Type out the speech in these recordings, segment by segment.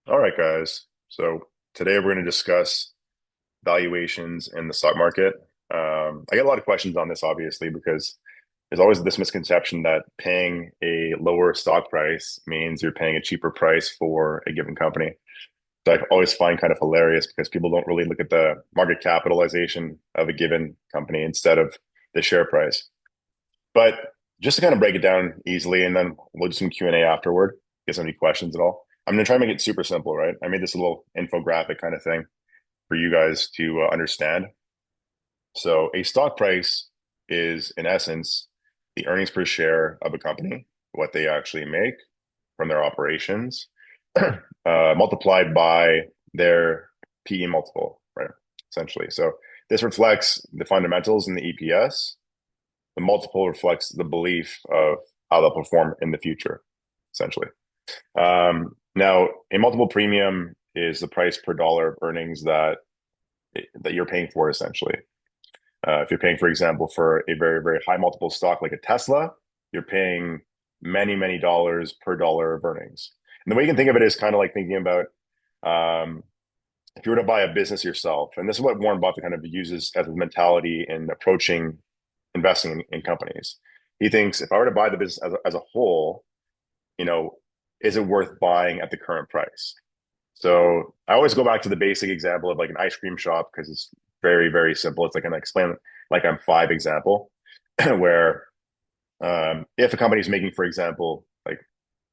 All right, guys. So today we're going to discuss valuations in the stock market. I get a lot of questions on this, obviously, because there's always this misconception that paying a lower stock price means you're paying a cheaper price for a given company. So I always find kind of hilarious because people don't really look at the market capitalization of a given company instead of the share price. But just to kind of break it down easily, and then we'll do some Q&A afterward, get any questions at all. I'm going to try and make it super simple, right? I made this little infographic kind of thing for you guys to understand. So a stock price is, in essence, the earnings per share of a company, what they actually make from their operations, multiplied by their PE multiple, right? Essentially. So this reflects the fundamentals in the EPS. The multiple reflects the belief of how they'll perform in the future, essentially. Now, a multiple premium is the price per dollar of earnings that you're paying for, essentially. If you're paying, for example, for a very, very high multiple stock like a Tesla, you're paying many, many dollars per dollar of earnings. And the way you can think of it is kind of like thinking about if you were to buy a business yourself, and this is what Warren Buffett kind of uses as a mentality in approaching investing in companies. He thinks if I were to buy the business as a whole, you know, is it worth buying at the current price? So I always go back to the basic example of like an ice cream shop because it's very, very simple. It's like an explain like I'm five example where if a company is making, for example, like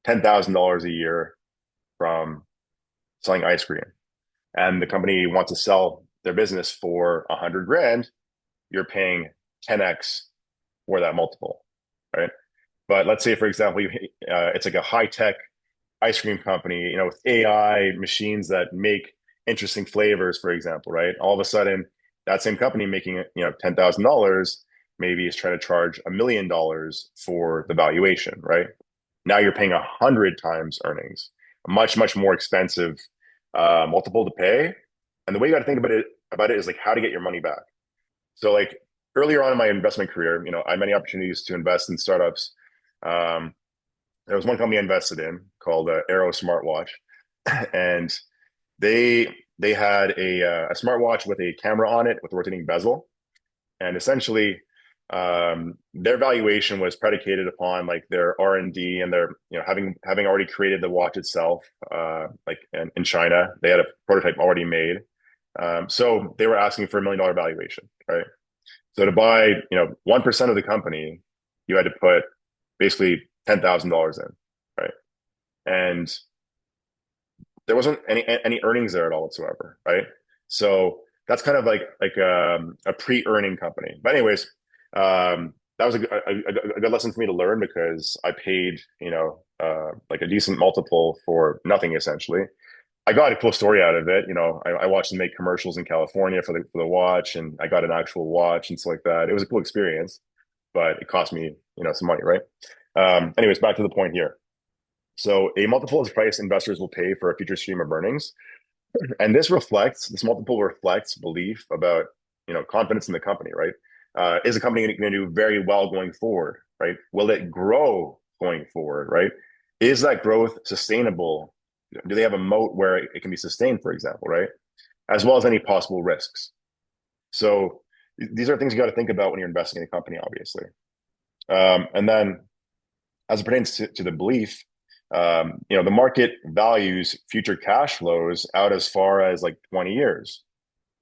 $10,000 a year from selling ice cream, and the company wants to sell their business for 100 grand, you're paying 10x for that multiple, right? But let's say, for example, it's like a high tech ice cream company, with AI machines that make interesting flavors, for example, right? All of a sudden, that same company making $10,000 maybe is trying to charge $1 million for the valuation, right? Now you're paying 100 times earnings, a much, much more expensive multiple to pay. And the way you got to think about it is like how to get your money back. So like earlier on in my investment career, I had many opportunities to invest in startups. Um, there was one company I invested in called Arrow Smartwatch, and they had a smartwatch with a camera on it with a rotating bezel, and essentially their valuation was predicated upon like their R&D and their having already created the watch itself, like in China they had a prototype already made, so they were asking for $1 million valuation, right? So to buy 1% of the company, you had to put basically $10,000 in, right? And there wasn't any earnings there at all whatsoever, right? So that's kind of like a pre-earning company. But anyways, that was a good lesson for me to learn because I paid like a decent multiple for nothing essentially. I got a cool story out of it. I watched them make commercials in California for the watch, and I got an actual watch and stuff like that. It was a cool experience, but it cost me some money, right? Anyways, back to the point here. So a multiple is the price investors will pay for a future stream of earnings. And this multiple reflects belief about, confidence in the company, right? Is the company going to do very well going forward, right? Will it grow going forward, right? Is that growth sustainable? Do they have a moat where it can be sustained, for example, right? As well as any possible risks. So these are things you got to think about when you're investing in a company, obviously. And then as it pertains to the belief, the market values future cash flows out as far as like 20 years.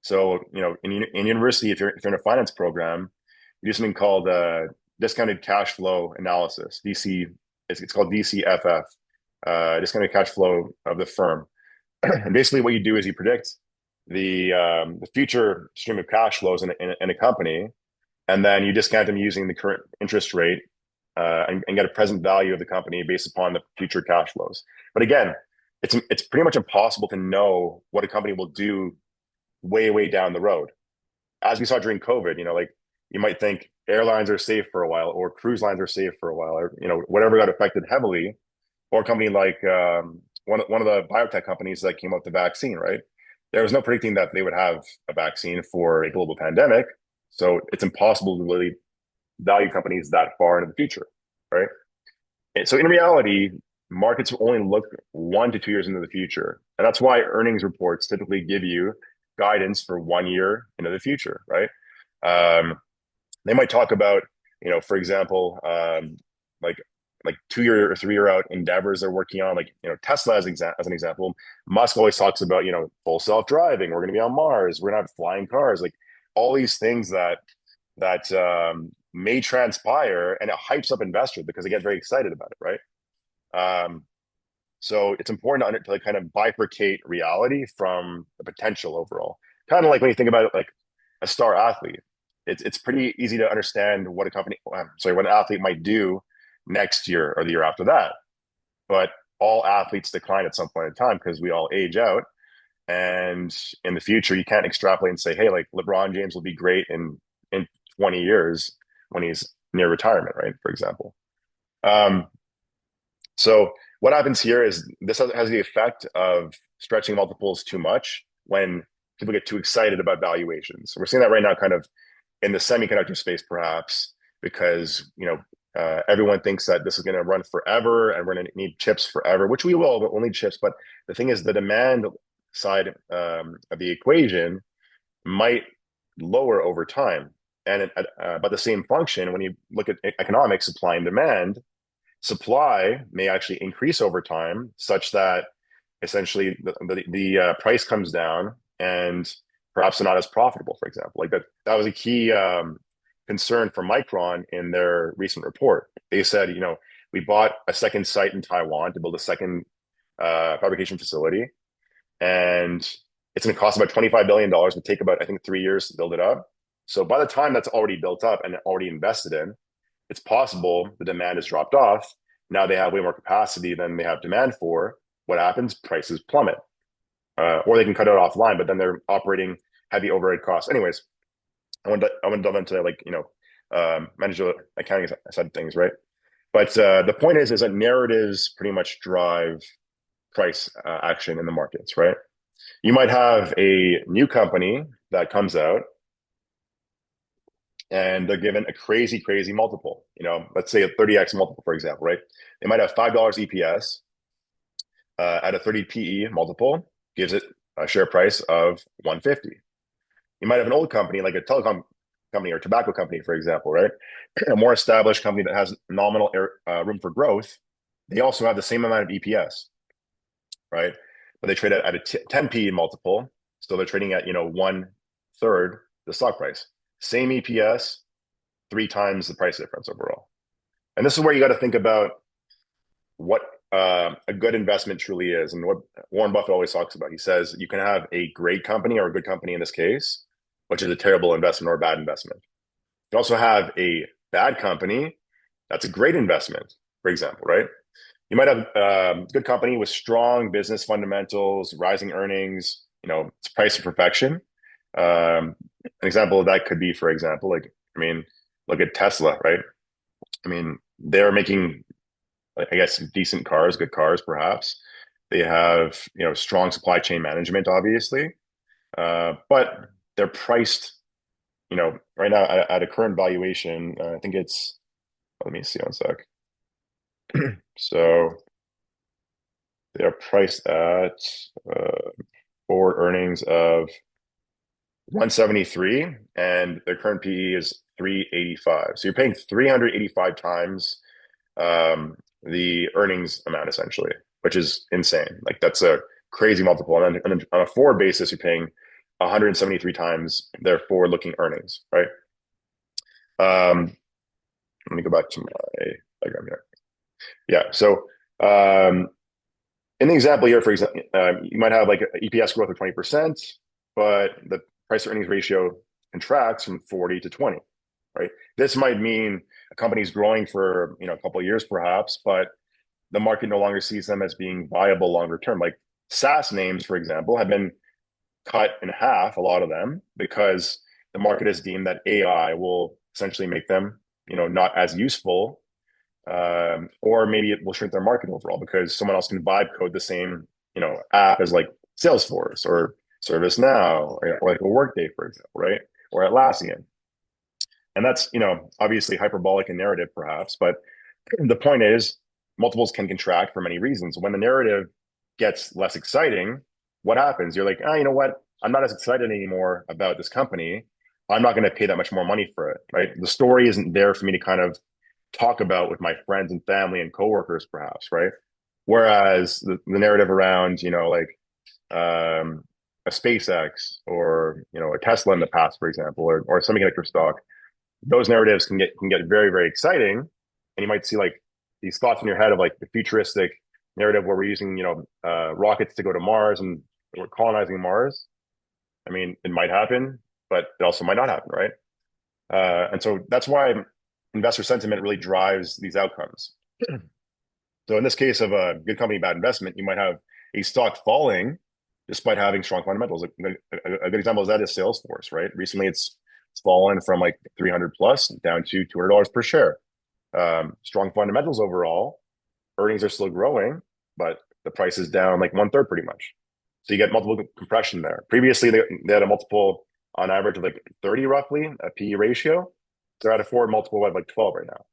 So, in university, if you're in a finance program, you do something called discounted cash flow analysis. DC, it's called DCFF, discounted cash flow of the firm. And basically, what you do is you predict the future stream of cash flows in a company, and then you discount them using the current interest rate, and get a present value of the company based upon the future cash flows. But again, it's pretty much impossible to know what a company will do way, way down the road. As we saw during COVID, like you might think airlines are safe for a while, or cruise lines are safe for a while, or whatever got affected heavily, or a company like one of the biotech companies that came up with the vaccine, right? There was no predicting that they would have a vaccine for a global pandemic, so it's impossible to really value companies that far into the future, right? And so in reality, markets will only look 1 to 2 years into the future. And that's why earnings reports typically give you guidance for 1 year into the future, right? Um, they might talk about, for example, like like 2 year or 3 year out endeavors they're working on, like Tesla as an example. Musk always talks about full self driving. We're going to be on Mars. We're going to have flying cars. Like all these things that may transpire, and it hypes up investors because they get very excited about it, right? Um, so it's important to like kind of bifurcate reality from the potential overall. Kind of like when you think about it, like a star athlete, it's pretty easy to understand what a company, sorry, what an athlete might do next year or the year after that. But all athletes decline at some point in time because we all age out. And in the future, you can't extrapolate and say, hey, like LeBron James will be great in 20 years when he's near retirement, right? For example. Um, so what happens here is this has the effect of stretching multiples too much when people get too excited about valuations. We're seeing that right now, kind of in the semiconductor space, perhaps because everyone thinks that this is going to run forever and we're going to need chips forever, which we will, but we'll need chips. But the thing is, the demand side of the equation might lower over time, and but the same function when you look at economics, supply and demand supply may actually increase over time such that essentially the price comes down and perhaps they're not as profitable, for example. Like that was a key concern for Micron in their recent report. They said, we bought a second site in Taiwan to build a second fabrication facility, and it's going to cost about $25 billion. It would take about, I think, 3 years to build it up. So by the time that's already built up and already invested in, it's possible the demand has dropped off. Now they have way more capacity than they have demand for. What happens? Prices plummet. Or they can cut it offline, but then they're operating heavy overhead costs. Anyways, I want to delve into managerial accounting side of things, right? But the point is that narratives pretty much drive price action in the markets, right? You might have a new company that comes out and they're given a crazy, crazy multiple. Let's say a 30x multiple, for example, right? They might have $5 EPS at a 30 PE multiple, gives it a share price of 150. You might have an old company like a telecom company or tobacco company, for example, right? A more established company that has nominal room for growth. They also have the same amount of EPS, right? But they trade at a 10 PE multiple, so they're trading at 1/3 the stock price. Same EPS, 3 times the price difference overall. And this is where you got to think about what a good investment truly is, and what Warren Buffett always talks about. He says you can have a great company, or a good company in this case, which is a terrible investment or a bad investment. You can also have a bad company that's a great investment, for example, right? You might have a good company with strong business fundamentals, rising earnings, it's price of perfection. An example of that could be, for example, look at Tesla, right? They're making, I guess, decent cars, good cars, perhaps. They have, strong supply chain management, obviously, but they're priced, right now at a current valuation. I think it's, let me see one sec. So they are priced at forward earnings of 173, and their current PE is 385. So you're paying 385 times the earnings amount, essentially, which is insane. Like that's a crazy multiple. And then on a forward basis, you're paying 173 times their forward-looking earnings, right? Let me go back to my diagram here. Yeah. So in the example here, for example, you might have like an EPS growth of 20%, but the price to earnings ratio contracts from 40 to 20, right? This might mean a company's growing for a couple of years perhaps, but the market no longer sees them as being viable longer term. Like SaaS names, for example, have been cut in half, a lot of them, because the market has deemed that AI will essentially make them, not as useful, or maybe it will shrink their market overall because someone else can vibe code the same, app as like Salesforce or ServiceNow or like a Workday, for example, right? Or Atlassian. And that's, obviously hyperbolic and narrative perhaps, but the point is multiples can contract for many reasons. When the narrative gets less exciting, what happens? You're like, ah, you know what? I'm not as excited anymore about this company. I'm not going to pay that much more money for it, right? The story isn't there for me to kind of talk about with my friends and family and coworkers, perhaps, right? Whereas the narrative around, like a SpaceX or a Tesla in the past, for example, or semiconductor stock, those narratives can get very, very exciting, and you might see like these thoughts in your head of like the futuristic narrative where we're using rockets to go to Mars and we're colonizing Mars. I mean, it might happen, but it also might not happen, right? And so that's why investor sentiment really drives these outcomes. So in this case of a good company, bad investment, you might have a stock falling despite having strong fundamentals. A good example of that is Salesforce, right? Recently, it's fallen from like 300 plus down to $200 per share. Strong fundamentals overall. Earnings are still growing, but the price is down like one third pretty much. So you get multiple compression there. Previously, they had a multiple on average of like 30 roughly, a PE ratio. They're at a forward multiple of like 12 right now.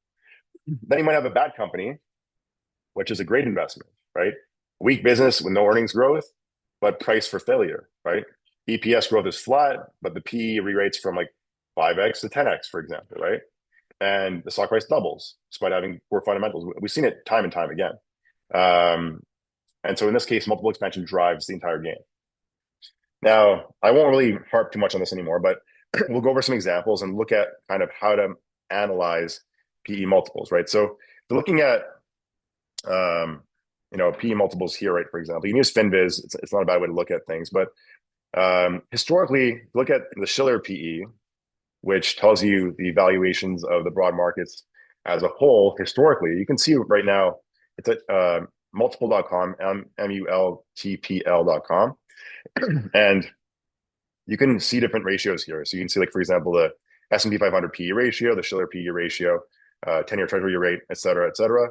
Then you might have a bad company, which is a great investment, right? Weak business with no earnings growth, but price for failure, right? EPS growth is flat, but the PE re-rates from like 5x to 10x, for example, right? And the stock price doubles despite having poor fundamentals. We've seen it time and time again. And so in this case, multiple expansion drives the entire game. Now, I won't really harp too much on this anymore, but we'll go over some examples and look at kind of how to analyze PE multiples, right? So looking at PE multiples here, right? For example, you can use FinViz. It's not a bad way to look at things, but historically, look at the Schiller PE, which tells you the valuations of the broad markets as a whole. Historically, you can see right now it's at multiple.com, multpl.com, and you can see different ratios here. So you can see, like for example, the S&P 500 PE ratio, the Schiller PE ratio, 10-year Treasury rate, et cetera, et cetera.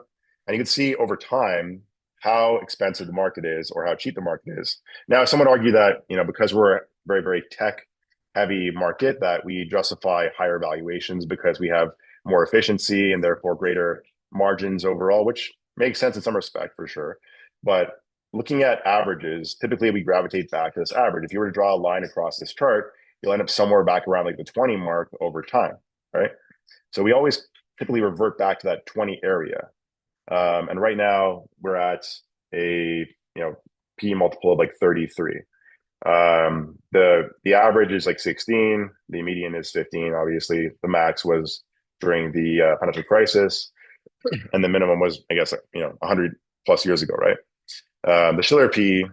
And you can see over time how expensive the market is or how cheap the market is. Now, some would argue that, because we're a very, very tech heavy market, that we justify higher valuations because we have more efficiency and therefore greater margins overall, which makes sense in some respect for sure. But looking at averages, typically we gravitate back to this average. If you were to draw a line across this chart, you'll end up somewhere back around like the 20 mark over time, right? So we always typically revert back to that 20 area. And right now we're at a PE multiple of like 33. The average is like 16. The median is 15. Obviously, the max was during the financial crisis, and the minimum was, I guess, 100 plus years ago, right? The Schiller P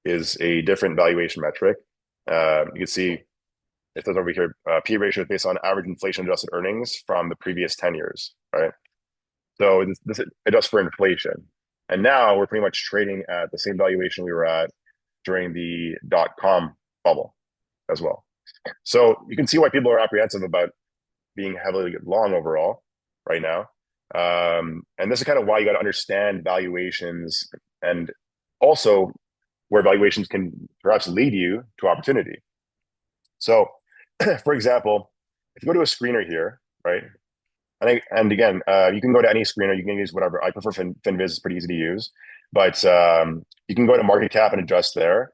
is a different valuation metric. You can see it says over here, P ratio is based on average inflation adjusted earnings from the previous 10 years, right? So this adjusts for inflation. And now we're pretty much trading at the same valuation we were at during the dot-com bubble as well. So you can see why people are apprehensive about being heavily long overall right now. And this is kind of why you got to understand valuations and also where valuations can perhaps lead you to opportunity. So, for example, if you go to a screener here, right? And again, you can go to any screener. You can use whatever. I prefer FinViz. It's pretty easy to use. But you can go to market cap and adjust there.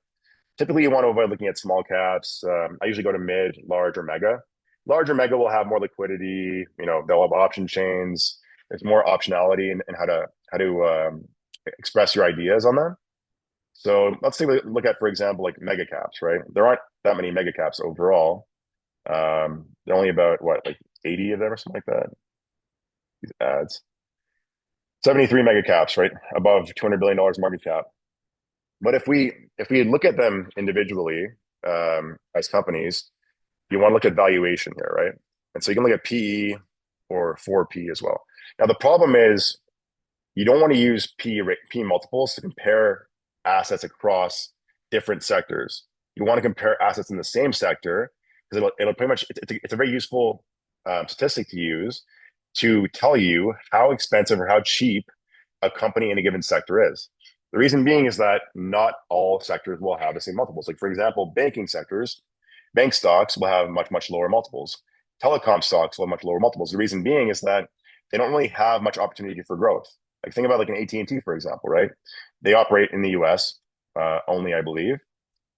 Typically, you want to avoid looking at small caps. I usually go to mid, large, or mega. Large or mega will have more liquidity. They'll have option chains. There's more optionality in how to express your ideas on them. So let's take a look at, for example, like mega caps, right? There aren't that many mega caps overall. There are only about like 80 of them or something like that. These ads. 73 mega caps, right? Above $200 billion market cap. But if we look at them individually as companies, you want to look at valuation here, right? And so you can look at PE or 4P as well. Now the problem is you don't want to use P multiples to compare assets across different sectors. You want to compare assets in the same sector because it'll pretty much it's a very useful statistic to use to tell you how expensive or how cheap a company in a given sector is. The reason being is that not all sectors will have the same multiples. Like for example, banking sectors, bank stocks will have much, much lower multiples. Telecom stocks will have much lower multiples. The reason being is that they don't really have much opportunity for growth. Like think about like an AT&T, for example, right? They operate in the US only, I believe.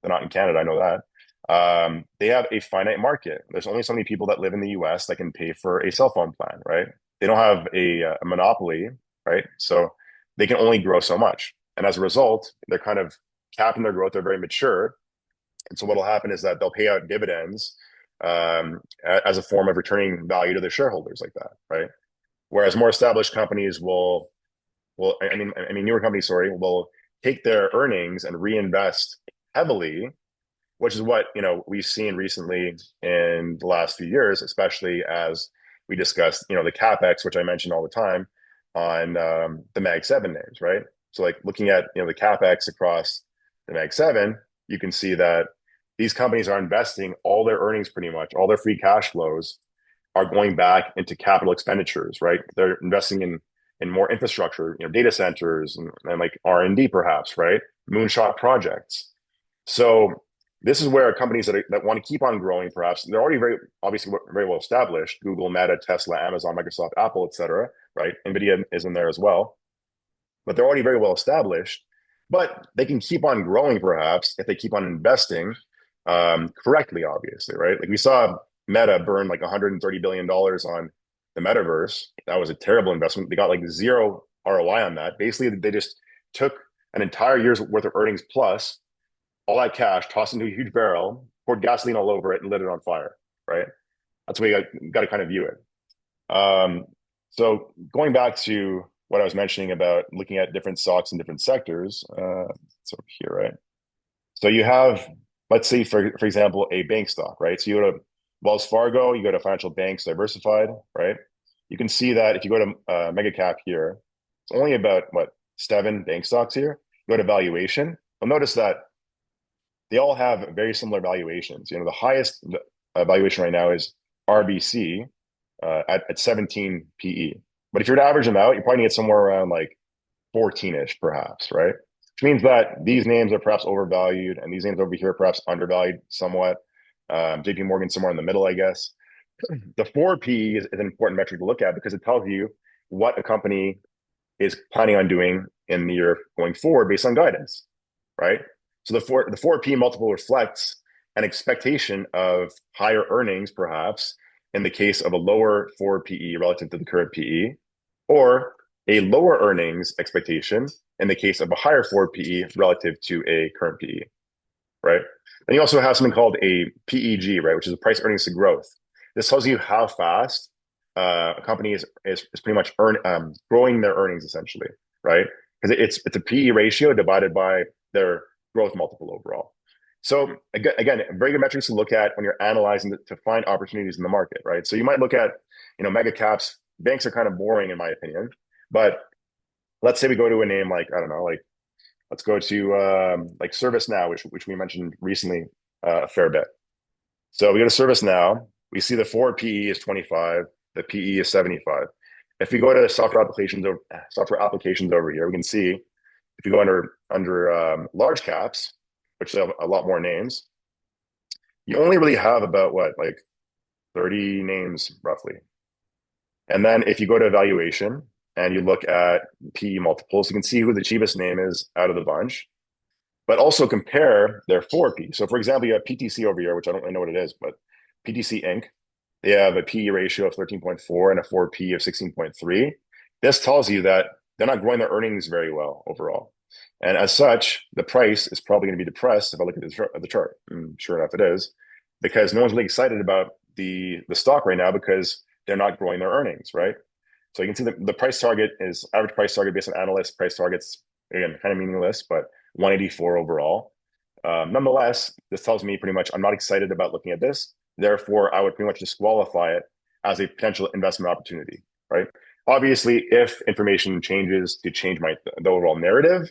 They're not in Canada, I know that. They have a finite market. There's only so many people that live in the US that can pay for a cell phone plan, right? They don't have a monopoly, right? So they can only grow so much. And as a result, they're kind of capping their growth. They're very mature. And so what'll happen is that they'll pay out dividends as a form of returning value to their shareholders like that, right? Whereas more established companies newer companies, sorry, will take their earnings and reinvest heavily, which is what we've seen recently in the last few years, especially as we discussed the capex, which I mentioned all the time on the Mag 7 names, right? So like looking at the capex across the Mag 7, you can see that these companies are investing all their earnings, pretty much all their free cash flows are going back into capital expenditures, right? They're investing in more infrastructure, data centers and like R&D perhaps, right? Moonshot projects. So this is where companies that want to keep on growing, perhaps they're already obviously very well established. Google, Meta, Tesla, Amazon, Microsoft, Apple, etc. Right? Nvidia is in there as well, but they're already very well established. But they can keep on growing, perhaps, if they keep on investing correctly. Obviously, right? Like we saw Meta burn like $130 billion on the metaverse. That was a terrible investment. They got like zero ROI on that. Basically, they just took an entire year's worth of earnings plus all that cash, tossed into a huge barrel, poured gasoline all over it, and lit it on fire. Right? That's the way you got to kind of view it. So going back to what I was mentioning about looking at different stocks in different sectors, it's over here, right? So you have, let's say, for example, a bank stock, right? So you go to Wells Fargo, you go to Financial Banks Diversified, right? You can see that if you go to mega cap here, it's only about what 7 bank stocks here. You go to valuation, you'll notice that they all have very similar valuations. The highest valuation right now is RBC at 17 PE. But if you're to average them out, you're probably get somewhere around like 14-ish, perhaps, right? Which means that these names are perhaps overvalued, and these names over here are perhaps undervalued somewhat. JP Morgan somewhere in the middle, I guess. The 4P is an important metric to look at because it tells you what a company is planning on doing in the year going forward based on guidance, right? So the 4P multiple reflects an expectation of higher earnings, perhaps, in the case of a lower 4 PE relative to the current PE, or a lower earnings expectation in the case of a higher 4 PE relative to a current PE, right? And you also have something called a PEG, right, which is a price earnings to growth. This tells you how fast a company is pretty much growing their earnings essentially, right? Because it's a PE ratio divided by their growth multiple overall. So again, very good metrics to look at when you're analyzing to find opportunities in the market, right? So you might look at mega caps. Banks are kind of boring in my opinion, but let's say we go to a name like I don't know, like let's go to like ServiceNow, which we mentioned recently a fair bit. So we go to ServiceNow. We see the 4 PE is 25, the PE is 75. If we go to software applications over here, we can see if you go under large caps, which have a lot more names, you only really have about what, like 30 names roughly. And then if you go to evaluation and you look at PE multiples, you can see who the cheapest name is out of the bunch, but also compare their 4P. So for example, you have PTC over here, which I don't really know what it is, but PTC Inc. They have a PE ratio of 13.4 and a 4P of 16.3. This tells you that they're not growing their earnings very well overall. And as such, the price is probably going to be depressed if I look at the chart. And sure enough, it is, because no one's really excited about the stock right now because they're not growing their earnings, right? So you can see the price target is average price target based on analyst price targets. Again, kind of meaningless, but 184 overall. Nonetheless, this tells me pretty much I'm not excited about looking at this. Therefore, I would pretty much disqualify it as a potential investment opportunity, right? Obviously, if information changes to change the overall narrative,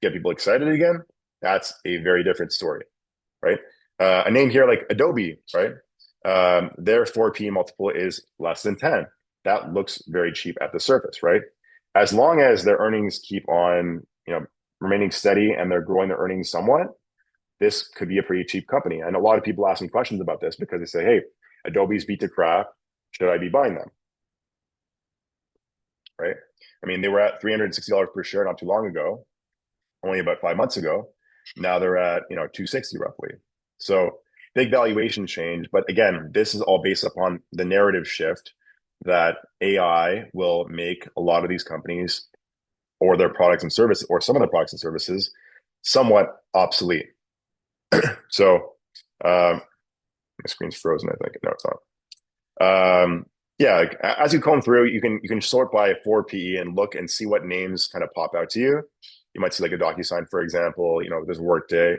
get people excited again, that's a very different story, right? A name here like Adobe, right? Their 4P multiple is less than 10. That looks very cheap at the surface, right? As long as their earnings keep on, remaining steady and they're growing their earnings somewhat, this could be a pretty cheap company. And a lot of people ask me questions about this because they say, hey, Adobe's beat to crap. Should I be buying them? right? I mean, they were at $360 per share not too long ago, only about 5 months ago. Now they're at 260 roughly. So big valuation change. But again, this is all based upon the narrative shift that AI will make a lot of these companies or their products and services, or some of their products and services, somewhat obsolete. So my screen's frozen, I think. No, it's not. Yeah, like, as you comb through, you can sort by forward PE and look and see what names kind of pop out to you. You might see like a DocuSign, for example. There's Workday.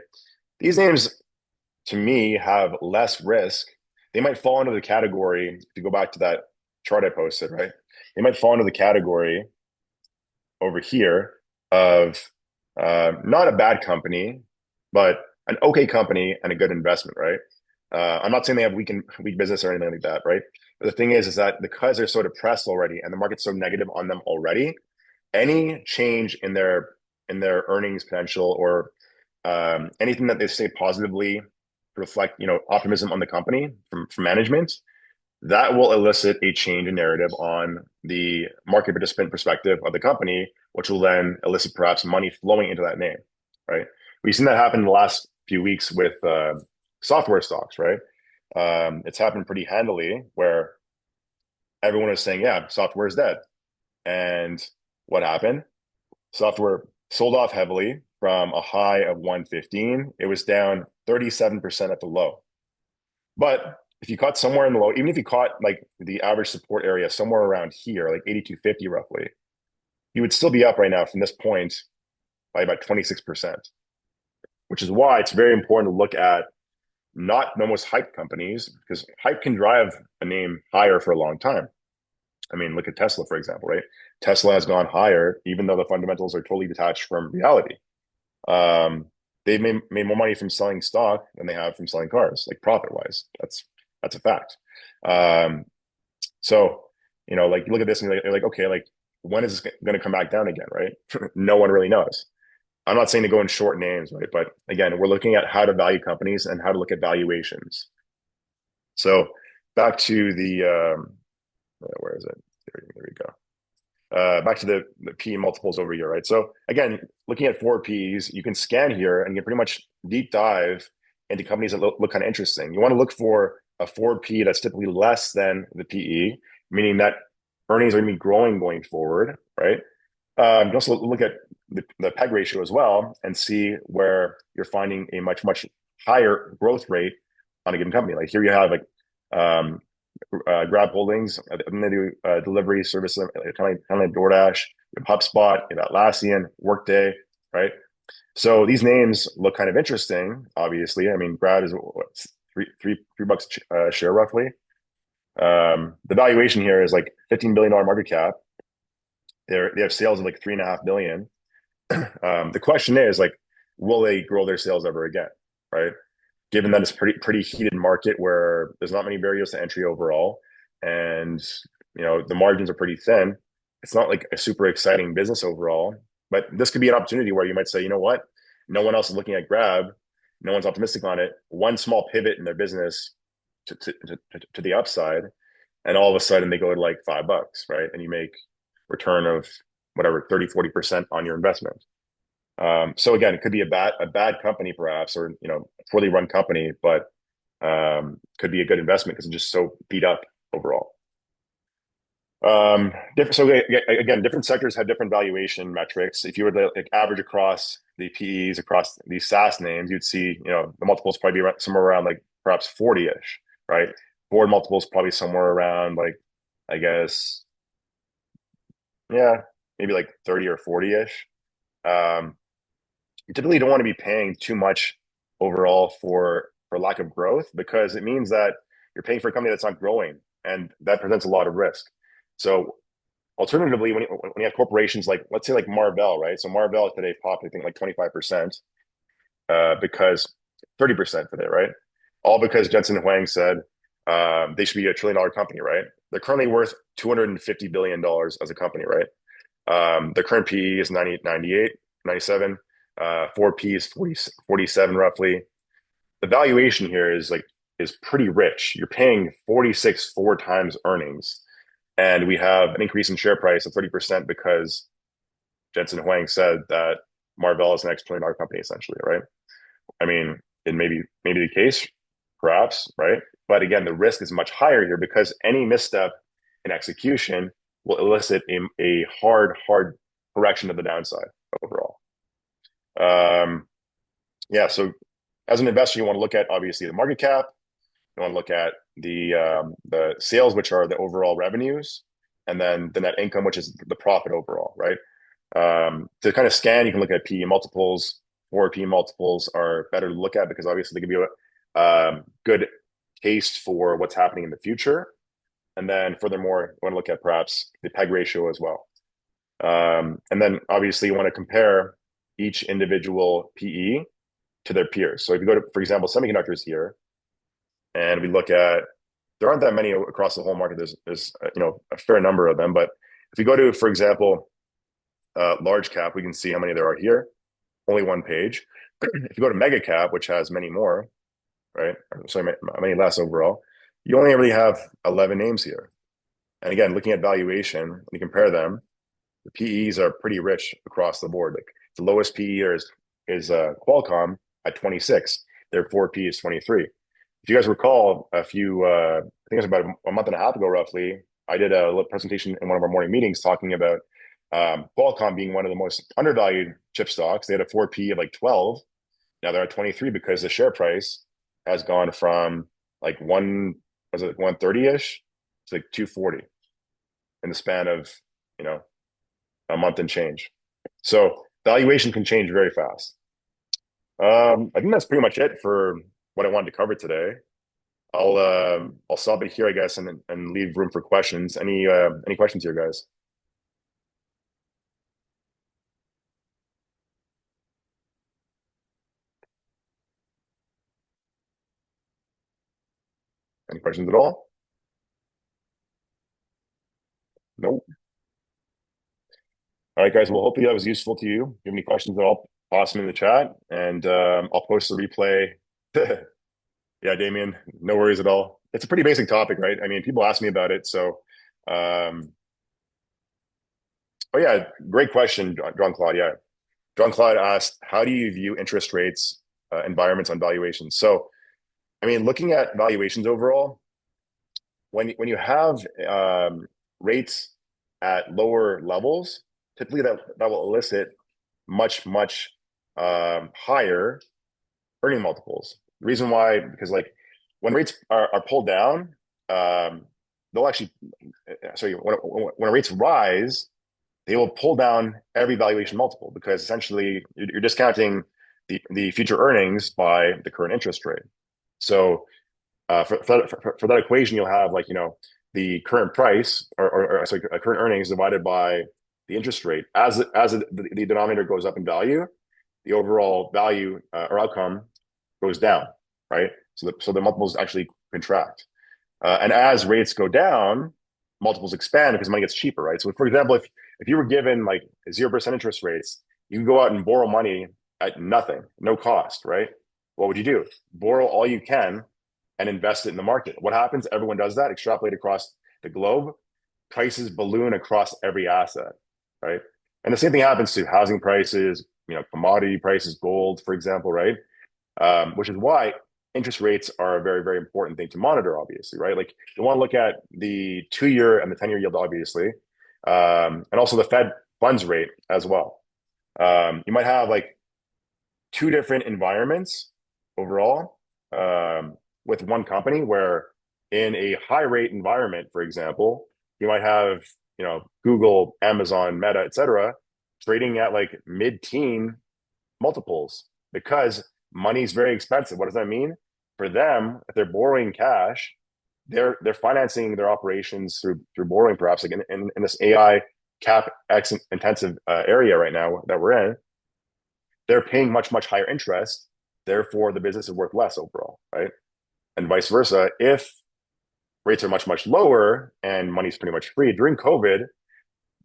These names, to me, have less risk. They might fall into the category. If you go back to that chart I posted, right? They might fall into the category over here of not a bad company, but an okay company and a good investment, right? I'm not saying they have weak business or anything like that, right? But the thing is that because they're so depressed already and the market's so negative on them already, any change in their earnings potential or anything that they say positively reflect optimism on the company from management, that will elicit a change in narrative on the market participant perspective of the company, which will then elicit perhaps money flowing into that name, right? We've seen that happen in the last few weeks with software stocks, right? It's happened pretty handily where everyone is saying, yeah, software is dead. And what happened? Software sold off heavily from a high of 115. It was down 37% at the low. But if you caught somewhere in the low, even if you caught like the average support area somewhere around here, like 8250 roughly, you would still be up right now from this point by about 26%, which is why it's very important to look at not the most hyped companies because hype can drive a name higher for a long time. I mean, look at Tesla, for example, right? Tesla has gone higher, even though the fundamentals are totally detached from reality. They've made more money from selling stock than they have from selling cars, like profit wise. That's a fact. Um, so, like you look at this and you're like, okay, like when is this going to come back down again, right? No one really knows. I'm not saying to go in short names, right? But again, we're looking at how to value companies and how to look at valuations. So back to where is it? There we go. Back to the P multiples over here, right? So again, looking at four Ps, you can scan here and you can pretty much deep dive into companies that look kind of interesting. You want to look for a forward P that's typically less than the PE, meaning that earnings are going to be growing going forward, right? You also look at the PEG ratio as well and see where you're finding a much, much higher growth rate on a given company. Like here you have like Grab Holdings, and they do delivery service, kind of like DoorDash, you have HubSpot, you have Atlassian, Workday, right? So these names look kind of interesting. Obviously, I mean, Grab is what, three bucks a share roughly. The valuation here is like $15 billion market cap. They have sales of like 3.5 billion. The question is like, will they grow their sales ever again, right? Given that it's pretty heated market where there's not many barriers to entry overall, and the margins are pretty thin. It's not like a super exciting business overall, but this could be an opportunity where you might say, you know what, no one else is looking at Grab, no one's optimistic on it. One small pivot in their business to the upside, and all of a sudden they go to like $5, right? And you make return of whatever 30-40% on your investment. So again, it could be a bad company perhaps, or a poorly run company, but could be a good investment because it's just so beat up overall. Different sectors have different valuation metrics. If you were to like average across the PEs across these SaaS names, you'd see the multiples probably be somewhere around like perhaps 40-ish, right? Board multiples probably somewhere around like, I guess, yeah, maybe like 30 or 40-ish. You typically don't want to be paying too much overall for lack of growth because it means that you're paying for a company that's not growing, and that presents a lot of risk. So alternatively, when you have corporations like, let's say like Marvell, right? So Marvell today popped, I think, like 25%, because 30% today, right? All because Jensen Huang said they should be $1 trillion company, right? They're currently worth $250 billion as a company, right? The current PE is 98, 97. 4P is 47 roughly. The valuation here is pretty rich. You're paying 46 4 times earnings. and we have an increase in share price of 30% because Jensen Huang said that Marvell is the next $20 company, essentially, right? I mean, it may be the case, perhaps, right? But again, the risk is much higher here because any misstep in execution will elicit a hard correction to the downside overall. Um, yeah, so as an investor, you want to look at obviously the market cap. You want to look at the sales, which are the overall revenues, and then the net income, which is the profit overall, right? To kind of scan, you can look at PE multiples. Forward PE multiples are better to look at because obviously they give you a good case for what's happening in the future. And then furthermore, you want to look at perhaps the PEG ratio as well. And then obviously you want to compare each individual PE to their peers. So if you go to, for example, semiconductors here, and we look at, there aren't that many across the whole market. There's a fair number of them, but if you go to, for example, large cap, we can see how many there are here. Only one page. If you go to mega cap, which has many more, right? Sorry, many less overall. You only really have 11 names here. And again, looking at valuation, when you compare them, the PEs are pretty rich across the board. Like the lowest PE here is Qualcomm at 26. Their 4P is 23. If you guys recall, I think it was about a month and a half ago, roughly, I did a little presentation in one of our morning meetings talking about Qualcomm being one of the most undervalued chip stocks. They had a 4P of like 12. Now they're at 23 because the share price has gone from like 130-ish to like 240 in the span of, you know, a month and change. So valuation can change very fast. I think that's pretty much it for what I wanted to cover today. I'll stop it here, I guess, and leave room for questions. Any questions here, guys? Any questions at all? Nope. All right, guys. Well, hopefully that was useful to you. If you have any questions at all, toss them in the chat, and I'll post the replay. Yeah, Damien, no worries at all. It's a pretty basic topic, right? I mean, people ask me about it, so. Oh yeah, great question, John Claude. Yeah, John Claude asked, "How do you view interest rates environments on valuations?" So, I mean, looking at valuations overall, when you have rates at lower levels, typically that will elicit much higher earning multiples. The reason why, because like when rates are pulled down, they'll actually, sorry, when rates rise, they will pull down every valuation multiple because essentially you're discounting the future earnings by the current interest rate. So for that equation, you'll have like, the current price or sorry, current earnings divided by the interest rate. As the denominator goes up in value, the overall value or outcome goes down, right? So the multiples actually contract. And as rates go down, multiples expand because money gets cheaper, right? So for example, if you were given like 0% interest rates, you can go out and borrow money at nothing, no cost, right? What would you do? Borrow all you can and invest it in the market. What happens? Everyone does that, extrapolate across the globe, prices balloon across every asset, right? And the same thing happens to housing prices, commodity prices, gold, for example, right? Which is why interest rates are a very important thing to monitor, obviously, right? Like you want to look at the 2-year and the 10-year yield, obviously, and also the Fed funds rate as well. You might have like two different environments overall with one company where in a high rate environment, for example, you might have, Google, Amazon, Meta, etc., trading at like mid-teen multiples because money is very expensive. What does that mean? For them, if they're borrowing cash, they're financing their operations through borrowing, perhaps like in this AI CapEx intensive area right now that we're in, they're paying much higher interest. Therefore, the business is worth less overall, right? And vice versa. If rates are much lower and money's pretty much free during COVID,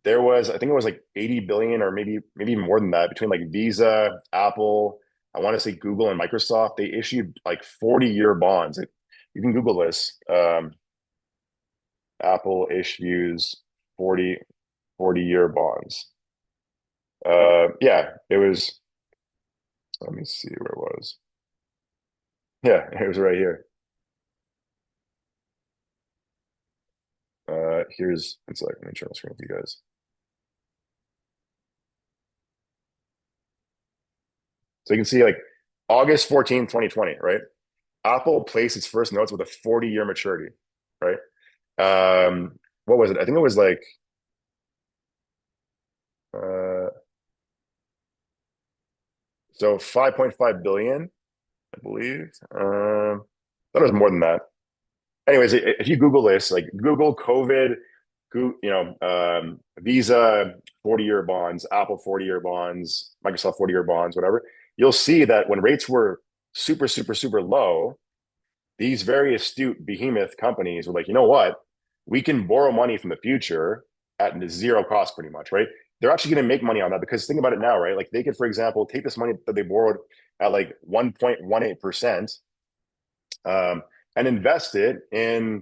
there was, I think it was like 80 billion or maybe even more than that between like Visa, Apple, I want to say Google and Microsoft. They issued like 40-year bonds. You can Google this. Apple issues 40 40-year bonds. Yeah, it was, let me see where it was. Yeah, it was right here. Here's, it's like, let me share the screen with you guys. So you can see like August 14th, 2020, right? Apple placed its first notes with a 40-year maturity, right? What was it? I think it was like uh, so 5.5 billion, I believe. That was more than that. Anyways, if you Google this, like Google COVID, Visa 40-year bonds, Apple 40-year bonds, Microsoft 40-year bonds, whatever, you'll see that when rates were super, super, super low, these very astute behemoth companies were like, you know what? We can borrow money from the future at zero cost, pretty much, right? They're actually going to make money on that because think about it now, right? Like they could, for example, take this money that they borrowed at like 1.18%, um, and invest it in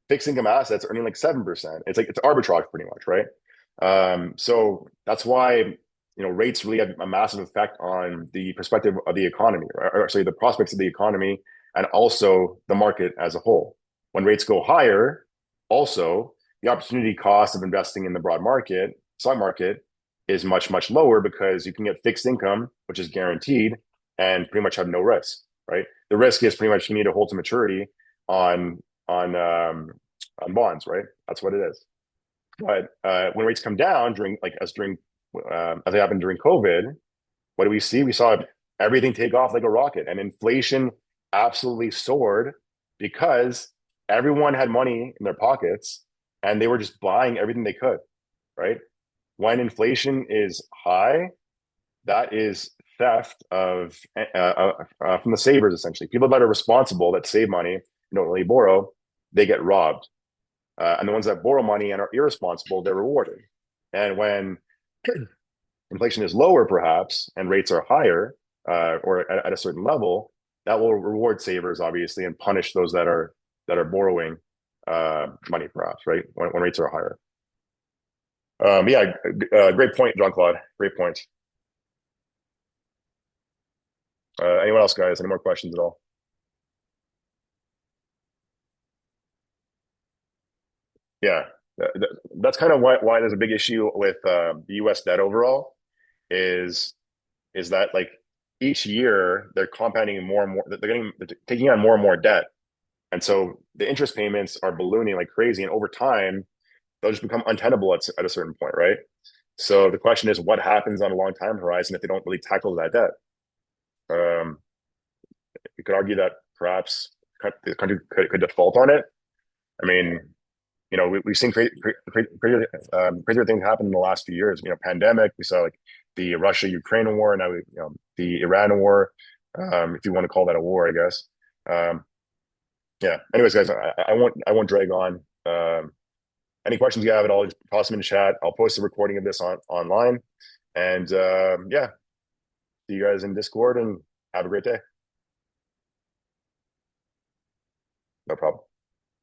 fixed income assets earning like 7%. It's like it's arbitrage pretty much, right? So that's why rates really have a massive effect on the perspective of the economy, right? Or sorry, the prospects of the economy and also the market as a whole. When rates go higher, also the opportunity cost of investing in the broad market, stock market, is much, much lower because you can get fixed income, which is guaranteed, and pretty much have no risk, right? The risk is pretty much you need to hold to maturity on on um, on bonds, right? That's what it is. But when rates come down as it happened during COVID, what do we see? We saw everything take off like a rocket, and inflation absolutely soared because everyone had money in their pockets and they were just buying everything they could, right? When inflation is high, that is theft of from the savers essentially. People that are responsible that save money and don't really borrow, they get robbed, and the ones that borrow money and are irresponsible, they're rewarded. And when inflation is lower, perhaps, and rates are higher, or at a certain level, that will reward savers obviously and punish those that are borrowing money, perhaps, right? When rates are higher. Yeah, great point, John Claude. Great point. Anyone else, guys? Any more questions at all? Yeah, that's kind of why there's a big issue with the U.S. debt overall. Is is that like each year they're compounding more and more. They're taking on more and more debt, and so the interest payments are ballooning like crazy. And over time, they'll just become untenable at a certain point, right? So the question is, what happens on a long time horizon if they don't really tackle that debt? Um, you could argue that perhaps the country could default on it. I mean, we've seen crazier things happen in the last few years. Pandemic. We saw like the Russia-Ukraine war, and now the Iran war, if you want to call that a war, I guess. Um, yeah. Anyways, guys, I won't drag on. Any questions you have at all, just toss them in the chat. I'll post a recording of this online, and yeah, see you guys in Discord, and have a great day. No problem.